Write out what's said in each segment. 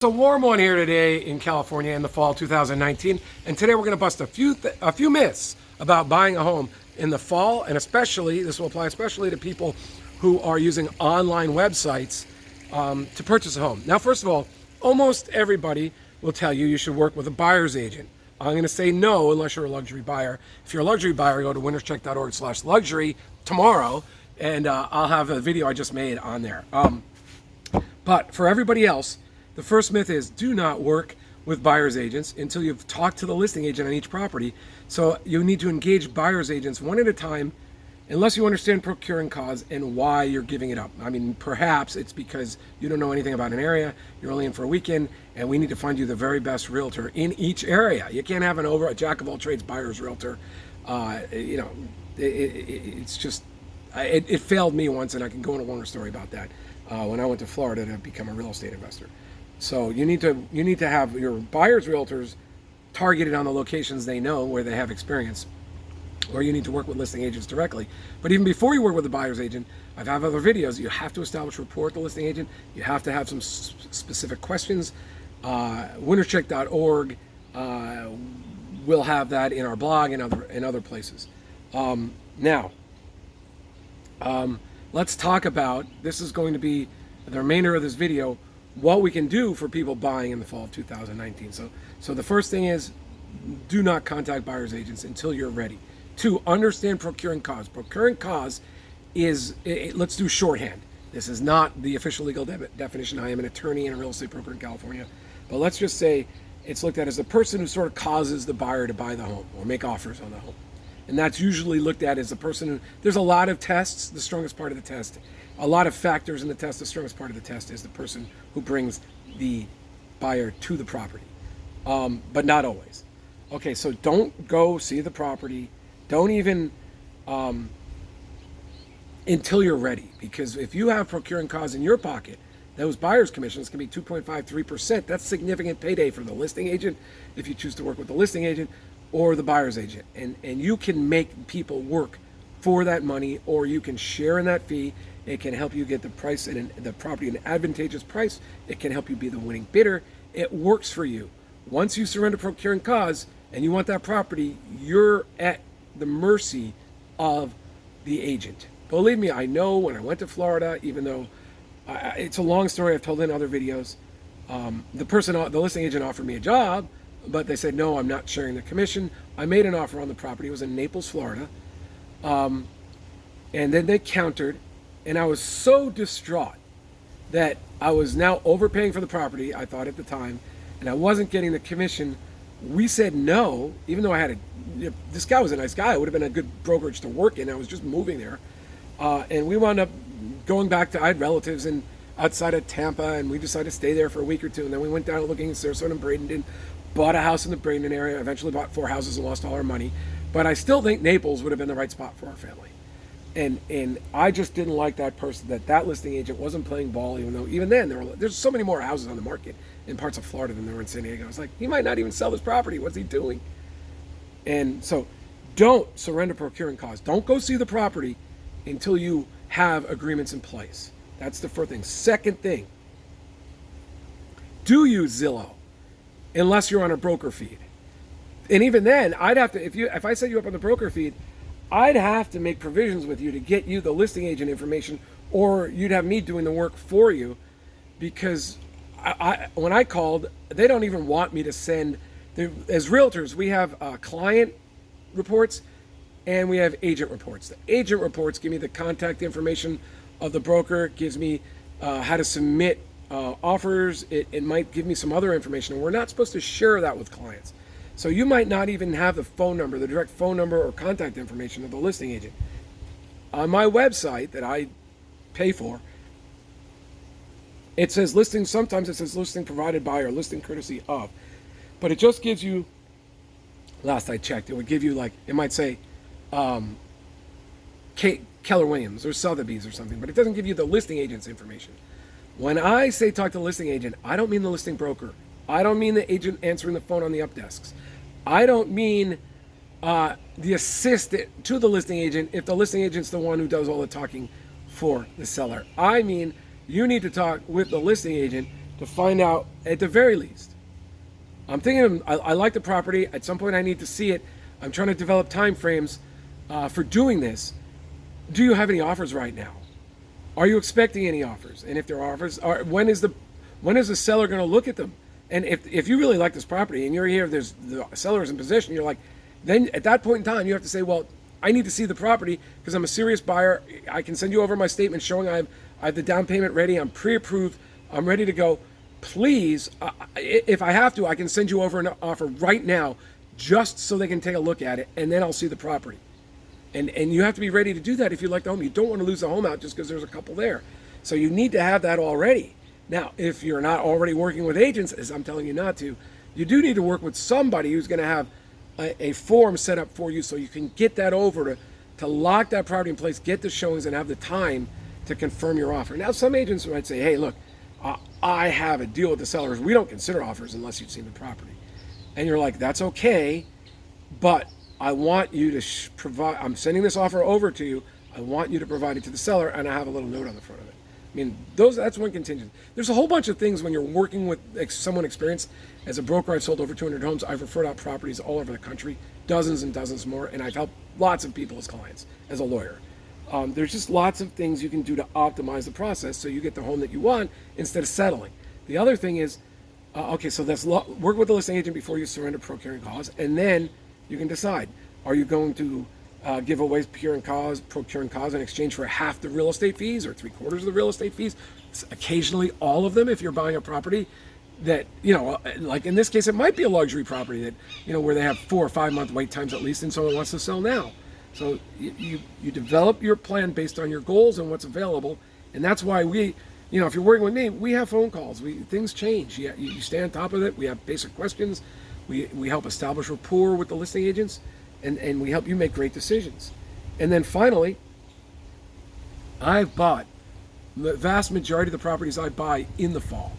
It's a warm one here today in California in the fall 2019, and today we're going to bust a few myths about buying a home in the fall, and especially this will apply especially to people who are using online websites to purchase a home. Now, first of all, almost everybody will tell you should work with a buyer's agent. I'm going to say no unless you're a luxury buyer. If you're a luxury buyer, go to winnerscheck.org/luxury tomorrow, and I'll have a video I just made on there. But for everybody else, the first myth is do not work with buyer's agents until you've talked to the listing agent on each property. So you need to engage buyer's agents one at a time unless you understand procuring costs and why you're giving it up. I mean, perhaps it's because you don't know anything about an area, you're only in for a weekend, and we need to find you the very best realtor in each area. You can't have a jack of all trades buyer's realtor. It's just, it failed me once, and I can go into a longer story about that when I went to Florida to become a real estate investor. So you need to have your buyer's realtors targeted on the locations they know where they have experience, or you need to work with listing agents directly. But even before you work with a buyer's agent, I have other videos. You have to establish rapport with the listing agent. You have to have some specific questions. Winnerscheck.org will have that in our blog and other places. Let's talk about, this is going to be the remainder of this video, what we can do for people buying in the fall of 2019. So the first thing is, do not contact buyer's agents until you're ready. 2, understand procuring costs. Procuring costs is, let's do shorthand. This is not the official legal definition. I am an attorney and a real estate broker in California. But let's just say it's looked at as the person who sort of causes the buyer to buy the home or make offers on the home. And that's usually looked at as the person who, there's a lot of tests. The strongest part of the test, a lot of factors in the test. The strongest part of the test is the person who brings the buyer to the property, but not always. Okay, so don't go see the property. Don't even until you're ready, because if you have procuring costs in your pocket, those buyer's commissions can be 2.53%. That's significant payday for the listing agent if you choose to work with the listing agent or the buyer's agent. And you can make people work for that money, or you can share in that fee. It can help you get the price and the property at an advantageous price. It can help you be the winning bidder. It works for you. Once you surrender procuring costs and you want that property, you're at the mercy of the agent. Believe me, I know when I went to Florida, even though it's a long story I've told in other videos, the listing agent offered me a job, but they said, no, I'm not sharing the commission. I made an offer on the property. It was in Naples, Florida. And then they countered, and I was so distraught that I was now overpaying for the property, I thought at the time, and I wasn't getting the commission. We said no, even though this guy was a nice guy. It would have been a good brokerage to work in. I was just moving there. And we wound up going back I had relatives outside of Tampa, and we decided to stay there for a week or two. And then we went down looking in Sarasota and Bradenton, bought a house in the Bradenton area, eventually bought 4 houses and lost all our money. But I still think Naples would have been the right spot for our family. And I just didn't like that person, that listing agent wasn't playing ball, even though even then there's so many more houses on the market in parts of Florida than there were in San Diego. I was like, he might not even sell this property. What's he doing? And so don't surrender procuring costs. Don't go see the property until you have agreements in place. That's the first thing. Second thing, do use Zillow unless you're on a broker feed. And even then, I'd have to, if I set you up on the broker feed, I'd have to make provisions with you to get you the listing agent information, or you'd have me doing the work for you, because when I called, they don't even want me to send. As realtors, we have client reports and we have agent reports. The agent reports give me the contact information of the broker, gives me how to submit offers. It might give me some other information, and we're not supposed to share that with clients. So you might not even have the phone number, the direct phone number or contact information of the listing agent. On my website that I pay for, it says listing, sometimes it says listing provided by or listing courtesy of, but it just gives you, last I checked, it would give you it might say Keller Williams or Sotheby's or something, but it doesn't give you the listing agent's information. When I say talk to the listing agent, I don't mean the listing broker. I don't mean the agent answering the phone on the up desks. I don't mean the assistant to the listing agent if the listing agent's the one who does all the talking for the seller. I mean, you need to talk with the listing agent to find out, at the very least, I'm thinking I like the property. At some point I need to see it. I'm trying to develop time frames for doing this. Do you have any offers right now? Are you expecting any offers? And if there are offers, when is the seller going to look at them? And if you really like this property and you're here, there's the seller's in possession, you're like, then at that point in time, you have to say, well, I need to see the property because I'm a serious buyer. I can send you over my statement showing I have the down payment ready. I'm pre-approved. I'm ready to go. Please, if I have to, I can send you over an offer right now just so they can take a look at it, and then I'll see the property. And you have to be ready to do that if you like the home. You don't want to lose the home out just because there's a couple there. So you need to have that already. Now, if you're not already working with agents, as I'm telling you not to, you do need to work with somebody who's going to have a form set up for you so you can get that over to lock that property in place, get the showings, and have the time to confirm your offer. Now, some agents might say, hey, look, I have a deal with the sellers. We don't consider offers unless you've seen the property. And you're like, that's okay, but I want you to provide, I'm sending this offer over to you. I want you to provide it to the seller, and I have a little note on the front of it. I mean, that's one contingent. There's a whole bunch of things when you're working with someone experienced. As a broker, I've sold over 200 homes. I've referred out properties all over the country, dozens and dozens more, and I've helped lots of people as clients, as a lawyer. There's just lots of things you can do to optimize the process so you get the home that you want instead of settling. The other thing is, okay, so that's work with the listing agent before you surrender procuring cause, and then you can decide, are you going to give away procuring cause in exchange for half the real estate fees or 3/4 of the real estate fees, occasionally all of them if you're buying a property that, like in this case, it might be a luxury property that, where they have 4 or 5 month wait times at least, and someone wants to sell now. So you develop your plan based on your goals and what's available, and that's why we, if you're working with me, we have phone calls. Things change. You stay on top of it. We have basic questions. We help establish rapport with the listing agents, and we help you make great decisions. And then finally, I've bought the vast majority of the properties I buy in the fall.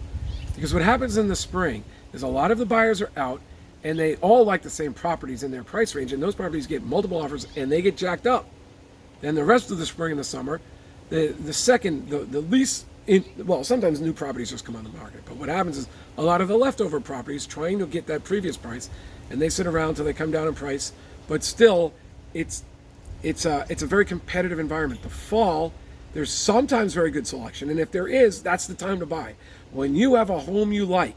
Because what happens in the spring is a lot of the buyers are out and they all like the same properties in their price range, and those properties get multiple offers and they get jacked up. Then the rest of the spring and the summer, the least, sometimes new properties just come on the market. But what happens is a lot of the leftover properties trying to get that previous price, and they sit around till they come down in price. But still, it's a very competitive environment. The fall, there's sometimes very good selection, and if there is, that's the time to buy. When you have a home you like,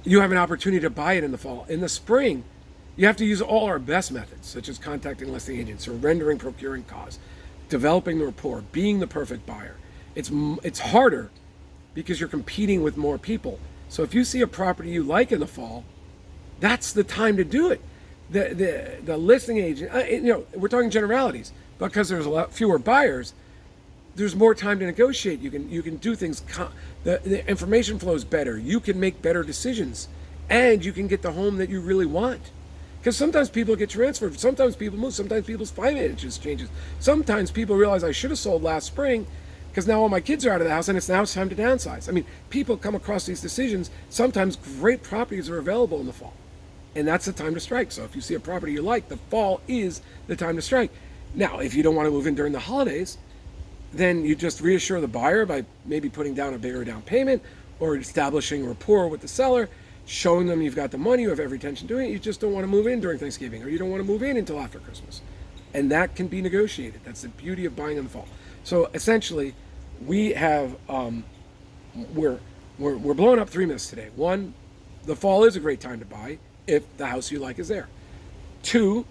you have an opportunity to buy it in the fall. In the spring, you have to use all our best methods, such as contacting listing agents, surrendering procuring cause, developing the rapport, being the perfect buyer. It's harder because you're competing with more people. So if you see a property you like in the fall, that's the time to do it. The listing agent, we're talking generalities, because there's a lot fewer buyers, there's more time to negotiate. You can do things. The information flows better. You can make better decisions, and you can get the home that you really want. Because sometimes people get transferred. Sometimes people move. Sometimes people's finances changes. Sometimes people realize I should have sold last spring because now all my kids are out of the house and now it's time to downsize. I mean, people come across these decisions. Sometimes great properties are available in the fall, and that's the time to strike. So if you see a property you like, the fall is the time to strike. Now, if you don't want to move in during the holidays, then you just reassure the buyer by maybe putting down a bigger down payment or establishing rapport with the seller, showing them you've got the money, you have every intention doing it. You just don't want to move in during Thanksgiving, or you don't want to move in until after Christmas. And that can be negotiated. That's the beauty of buying in the fall. So essentially, we have, we're blowing up 3 myths today. 1, the fall is a great time to buy if the house you like is there. 2,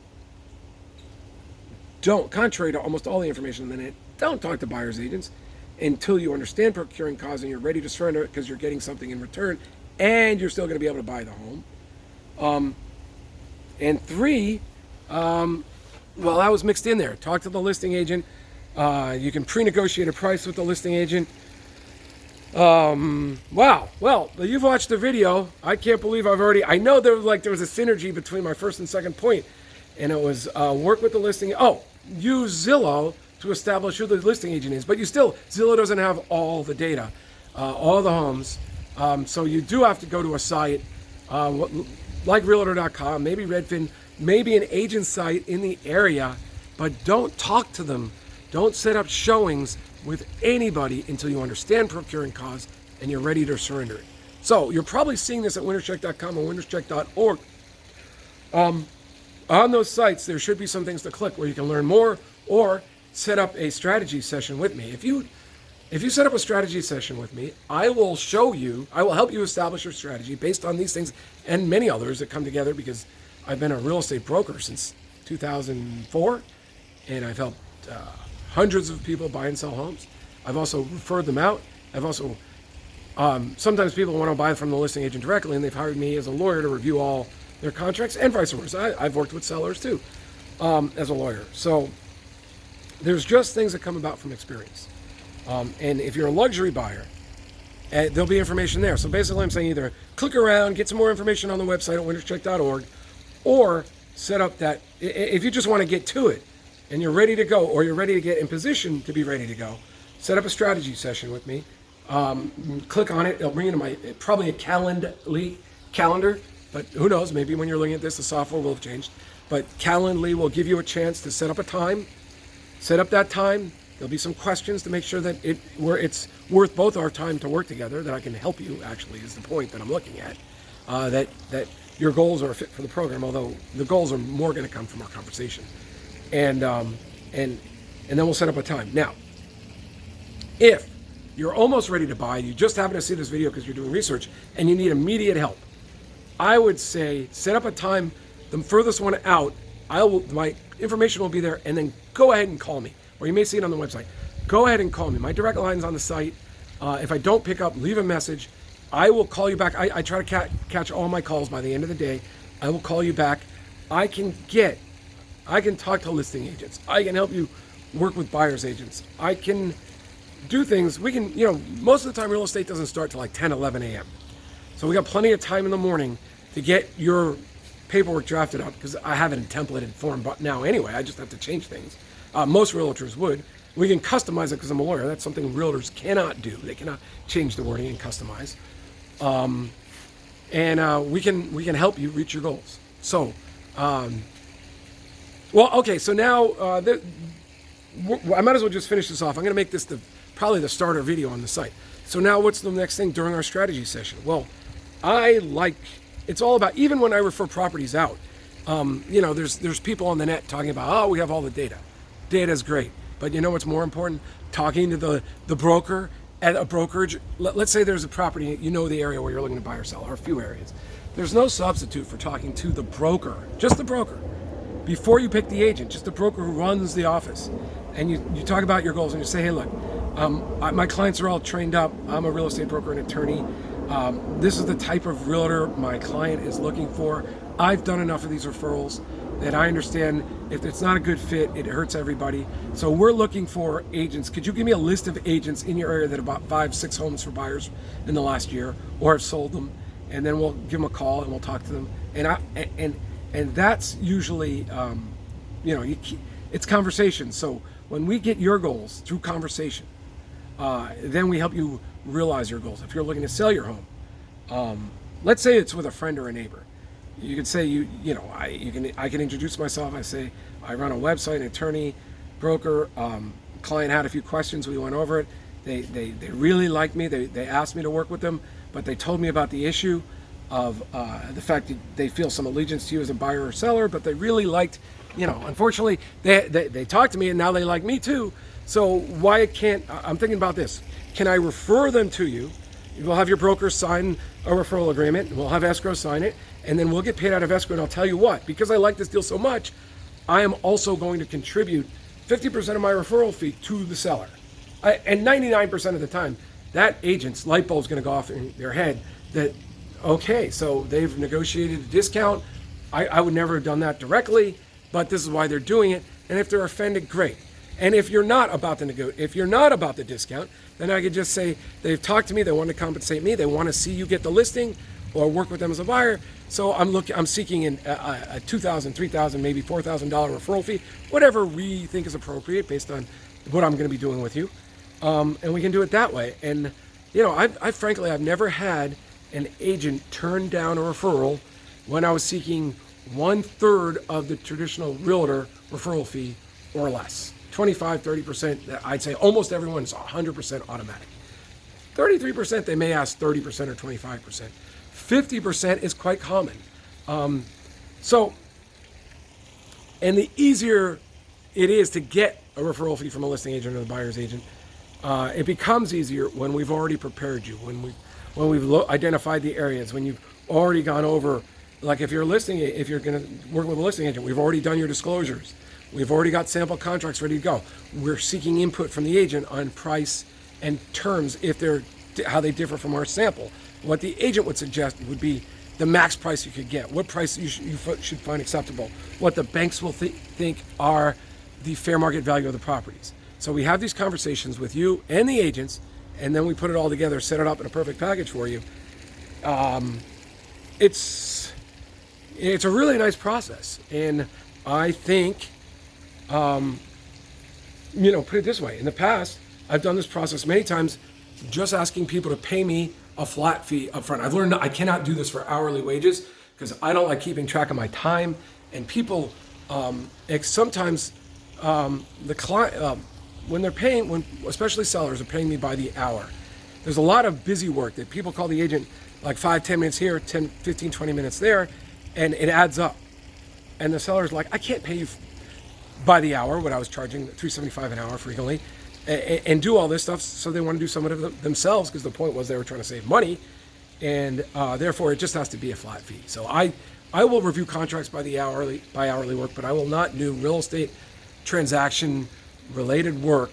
contrary to almost all the information in the net, don't talk to buyer's agents until you understand procuring cause and you're ready to surrender it because you're getting something in return and you're still going to be able to buy the home. And 3, that was mixed in there. Talk to the listing agent. You can pre-negotiate a price with the listing agent. Wow. Well, you've watched the video. I can't believe I know there was a synergy between my first and second point, and it was work with the listing. Use Zillow to establish who the listing agent is, but Zillow doesn't have all the data, all the homes. So you do have to go to a site like realtor.com, maybe Redfin, maybe an agent site in the area, but don't talk to them. Don't set up showings with anybody until you understand procuring cause and you're ready to surrender it. So you're probably seeing this at winnerscheck.com and winnerscheck.org. On those sites, there should be some things to click where you can learn more or set up a strategy session with me. If you set up a strategy session with me, I will help you establish your strategy based on these things and many others that come together, because I've been a real estate broker since 2004, and I've helped hundreds of people buy and sell homes. I've also referred them out. I've also, sometimes people want to buy from the listing agent directly, and they've hired me as a lawyer to review all their contracts, and vice versa. I've worked with sellers too, as a lawyer. So there's just things that come about from experience. And if you're a luxury buyer, there'll be information there. So basically I'm saying either click around, get some more information on the website at winnerscheck.org, or set up that, if you just want to get to it and you're ready to go, or you're ready to get in position to be ready to go, set up a strategy session with me. Click on it. It'll bring you to probably a calendar, but who knows, maybe when you're looking at this, the software will have changed. But Calendly will give you a chance to set up a time. Set up that time. There'll be some questions to make sure that it's worth both our time to work together, that I can help you, actually, is the point that I'm looking at. That your goals are a fit for the program, although the goals are more going to come from our conversation. And then we'll set up a time. Now, if you're almost ready to buy, you just happen to see this video because you're doing research, and you need immediate help, I would say set up a time, the furthest one out. My information will be there, and then go ahead and call me. Or you may see it on the website. Go ahead and call me. My direct line's on the site. If I don't pick up, leave a message. I will call you back. I try to catch all my calls by the end of the day. I will call you back. I can talk to listing agents. I can help you work with buyer's agents. I can do things. Most of the time real estate doesn't start till like 10, 11 a.m. So we got plenty of time in the morning to get your paperwork drafted up, because I have it in templated form now anyway. I just have to change things. Most realtors would. We can customize it because I'm a lawyer. That's something realtors cannot do. They cannot change the wording and customize. We can help you reach your goals. So, so now I might as well just finish this off. I'm going to make this probably the starter video on the site. So now what's the next thing during our strategy session? Well, it's all about, even when I refer properties out, there's people on the net talking about, we have all the data. Data is great, but you know what's more important? Talking to the broker at a brokerage. Let's say there's a property, the area where you're looking to buy or sell, or a few areas. There's no substitute for talking to the broker, just the broker, before you pick the agent, just the broker who runs the office. And you talk about your goals, and you say, hey, look, my clients are all trained up. I'm a real estate broker and attorney. This is the type of realtor my client is looking for. I've done enough of these referrals that I understand if it's not a good fit, it hurts everybody. So we're looking for agents. Could you give me a list of agents in your area that have bought 5-6 homes for buyers in the last year, or have sold them? And then we'll give them a call and we'll talk to them. And that's usually, it's conversation. So when we get your goals through conversation, then we help you realize your goals. If you're looking to sell your home, let's say it's with a friend or a neighbor. You could say I can introduce myself. I say I run a website, an attorney, broker. Client had a few questions. We went over it. They really liked me. They asked me to work with them, but they told me about the issue of the fact that they feel some allegiance to you as a buyer or seller, but they really liked, unfortunately, they talked to me and now they like me too. So why can't, I'm thinking about this. Can I refer them to you? We'll have your broker sign a referral agreement. We'll have escrow sign it, and then we'll get paid out of escrow. And I'll tell you what, because I like this deal so much, I am also going to contribute 50% of my referral fee to the seller. And 99% of the time, that agent's light bulb's going to go off in their head that, okay, so they've negotiated a discount. I would never have done that directly, but this is why they're doing it. And if they're offended, great. And if you're not about the discount, then I could just say they've talked to me, they want to compensate me, they want to see you get the listing or work with them as a buyer. So I'm seeking a $2,000, $3,000, maybe $4,000 referral fee, whatever we think is appropriate based on what I'm going to be doing with you. And we can do it that way. And frankly, I've never had an agent turn down a referral when I was seeking 1/3 of the traditional realtor referral fee or less. 25, 30%, I'd say almost everyone is 100% automatic. 33%, they may ask 30% or 25%. 50% is quite common. So, and the easier it is to get a referral fee from a listing agent or the buyer's agent, it becomes easier when we've already prepared you, when we've identified the areas, when you've already gone over, like if you're going to work with a listing agent, we've already done your disclosures. We've already got sample contracts ready to go. We're seeking input from the agent on price and terms how they differ from our sample. What the agent would suggest would be the max price you could get, what price you should find acceptable, what the banks will think are the fair market value of the properties. So we have these conversations with you and the agents, and then we put it all together, set it up in a perfect package for you. It's a really nice process, and I think, put it this way. In the past, I've done this process many times, just asking people to pay me a flat fee up front. I've learned I cannot do this for hourly wages because I don't like keeping track of my time, and people, sometimes the client, when they're paying, especially sellers are paying me by the hour, there's a lot of busy work that people call the agent like 5-10 minutes here, 10, 15, 20 minutes there, and it adds up. And the seller's like, I can't pay you by the hour, what I was charging, $3.75 an hour frequently, and do all this stuff, so they want to do some of it themselves because the point was they were trying to save money, and therefore it just has to be a flat fee. So I will review contracts by hourly work, but I will not do real estate transaction related work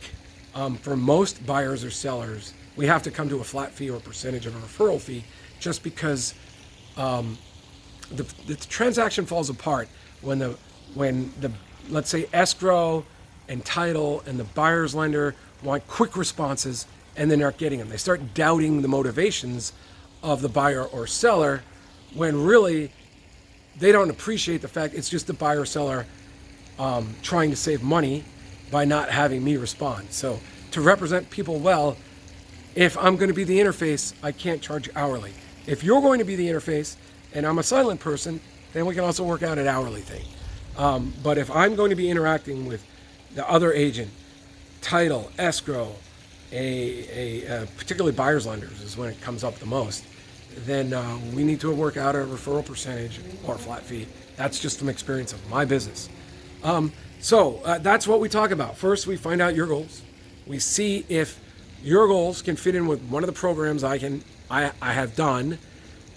for most buyers or sellers. We have to come to a flat fee or a percentage of a referral fee, just because the transaction falls apart when the let's say escrow and title and the buyer's lender want quick responses and then aren't getting them. They start doubting the motivations of the buyer or seller when really they don't appreciate the fact it's just the buyer or seller trying to save money by not having me respond. So to represent people well, if I'm going to be the interface, I can't charge hourly. If you're going to be the interface and I'm a silent person, then we can also work out an hourly thing. But if I'm going to be interacting with the other agent, title, escrow, particularly buyer's lenders is when it comes up the most, then we need to work out a referral percentage or a flat fee. That's just from experience of my business. So that's what we talk about. First, we find out your goals. We see if your goals can fit in with one of the programs I have done,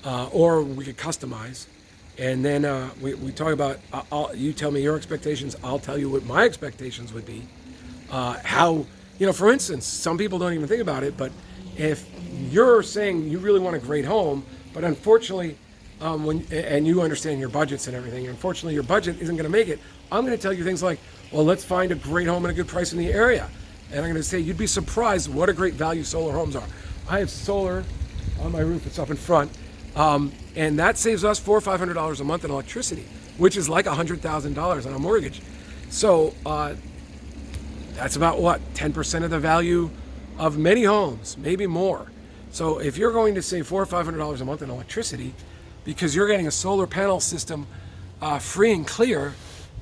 or we could customize. And then we talk about, you tell me your expectations, I'll tell you what my expectations would be. How, for instance, some people don't even think about it, but if you're saying you really want a great home, but unfortunately, and you understand your budgets and everything, unfortunately your budget isn't going to make it, I'm going to tell you things like, well, let's find a great home at a good price in the area. And I'm going to say, you'd be surprised what a great value solar homes are. I have solar on my roof, it's up in front. And that saves us $400 or $500 a month in electricity, which is like $100,000 on a mortgage. So that's about 10% of the value of many homes, maybe more. So if you're going to save $400 or $500 a month in electricity because you're getting a solar panel system free and clear,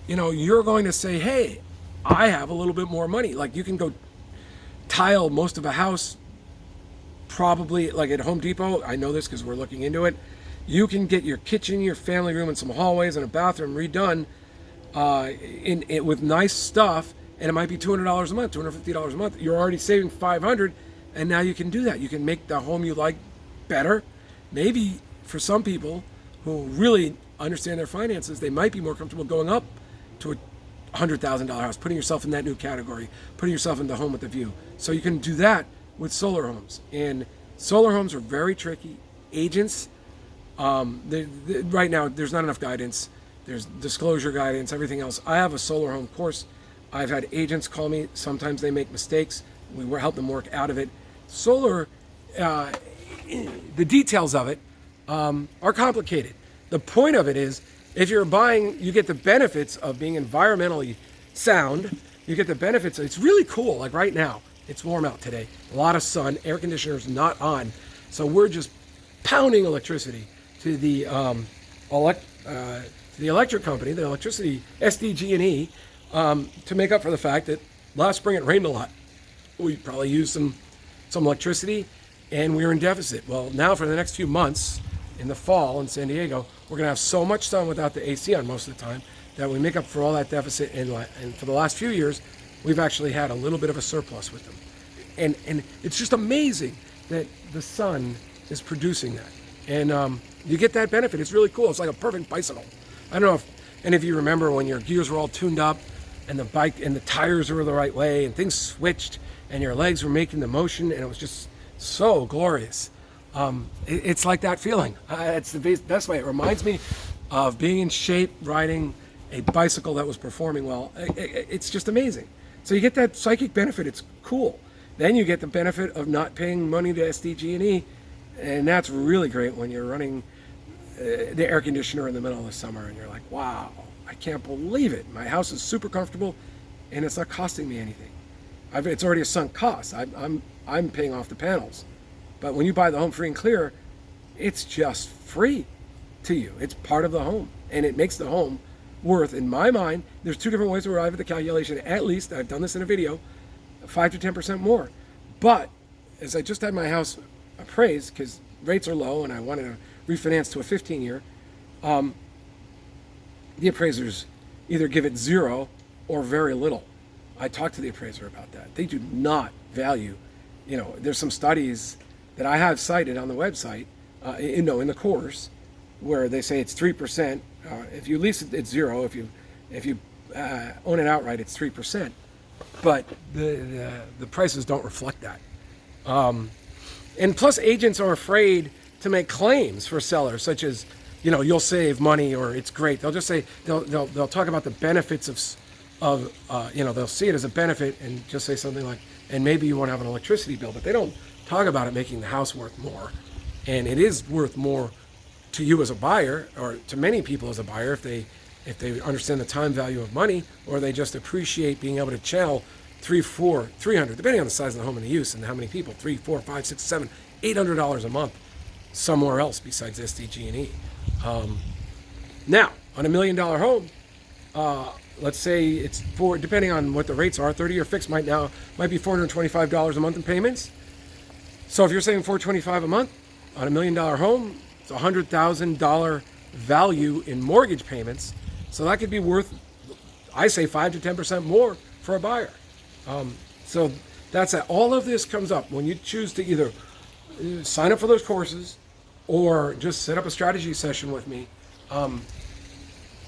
you're going to say, hey, I have a little bit more money. Like you can go tile most of a house, probably like at Home Depot. I know this because we're looking into it. You can get your kitchen, your family room, and some hallways and a bathroom redone with nice stuff, and it might be $200 a month, $250 a month. You're already saving $500, and now you can do that. You can make the home you like better. Maybe for some people who really understand their finances, they might be more comfortable going up to a $100,000 house, putting yourself in that new category, putting yourself in the home with the view. So you can do that with solar homes. And solar homes are very tricky. Agents, right now, there's not enough guidance. There's disclosure guidance, everything else. I have a solar home course. I've had agents call me. Sometimes they make mistakes. We help them work out of it. Solar, the details of it are complicated. The point of it is, if you're buying, you get the benefits of being environmentally sound. You get the benefits. It's really cool. Like right now, it's warm out today. A lot of sun. Air conditioner's not on. So we're just pounding electricity to the electric company, the electricity, SDG&E, to make up for the fact that last spring it rained a lot. We probably used some electricity, and we were in deficit. Well, now for the next few months in the fall in San Diego, we're going to have so much sun without the AC on most of the time that we make up for all that deficit. And for the last few years, we've actually had a little bit of a surplus with them. And it's just amazing that the sun is producing that. And you get that benefit. It's really cool. It's like a perfect bicycle. I don't know if any of you remember when your gears were all tuned up and the bike and the tires were the right way and things switched and your legs were making the motion and it was just so glorious. It's like that feeling. It's the best way. It reminds me of being in shape, riding a bicycle that was performing well. It's just amazing. So you get that psychic benefit. It's cool. Then you get the benefit of not paying money to SDG&E, and that's really great when you're running the air conditioner in the middle of the summer and you're like, wow, I can't believe it. My house is super comfortable and it's not costing me anything. It's already a sunk cost. I'm paying off the panels. But when you buy the home free and clear, it's just free to you. It's part of the home, and it makes the home worth, in my mind, there's two different ways to arrive at the calculation. At least, I've done this in a video, 5 to 10% more. But as I just had my house appraised, because rates are low and I wanted to refinance to a 15-year, the appraisers either give it 0 or very little. I talked to the appraiser about that. They do not value, there's some studies that I have cited on the website, in the course, where they say it's 3%. If you lease it, it's 0. If you own it outright, it's 3%. But the prices don't reflect that. And plus, agents are afraid to make claims for sellers, such as, you'll save money or it's great. They'll just say they'll talk about the benefits of they'll see it as a benefit and just say something like, and maybe you won't have an electricity bill, but they don't talk about it making the house worth more. And it is worth more to you as a buyer, or to many people as a buyer, if they understand the time value of money, or they just appreciate being able to channel $300, depending on the size of the home and the use and how many people, $300, $400, $500, $600, $700, $800 a month somewhere else besides SDG&E. Now, on $1 million home, let's say it's depending on what the rates are, 30-year fixed might be $425 a month in payments. So if you're saving $425 a month on $1 million home, it's $100,000 value in mortgage payments. So that could be worth, I say, 5 to 10% more for a buyer. So that's it. All of this comes up when you choose to either sign up for those courses or just set up a strategy session with me.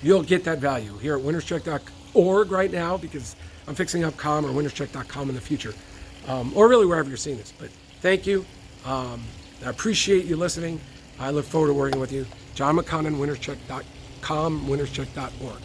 You'll get that value here at winnerscheck.org right now, because I'm fixing up .com or winnerscheck.com in the future, or really wherever you're seeing this. But thank you. I appreciate you listening. I look forward to working with you. John McConnin, winnerscheck.com, winnerscheck.org.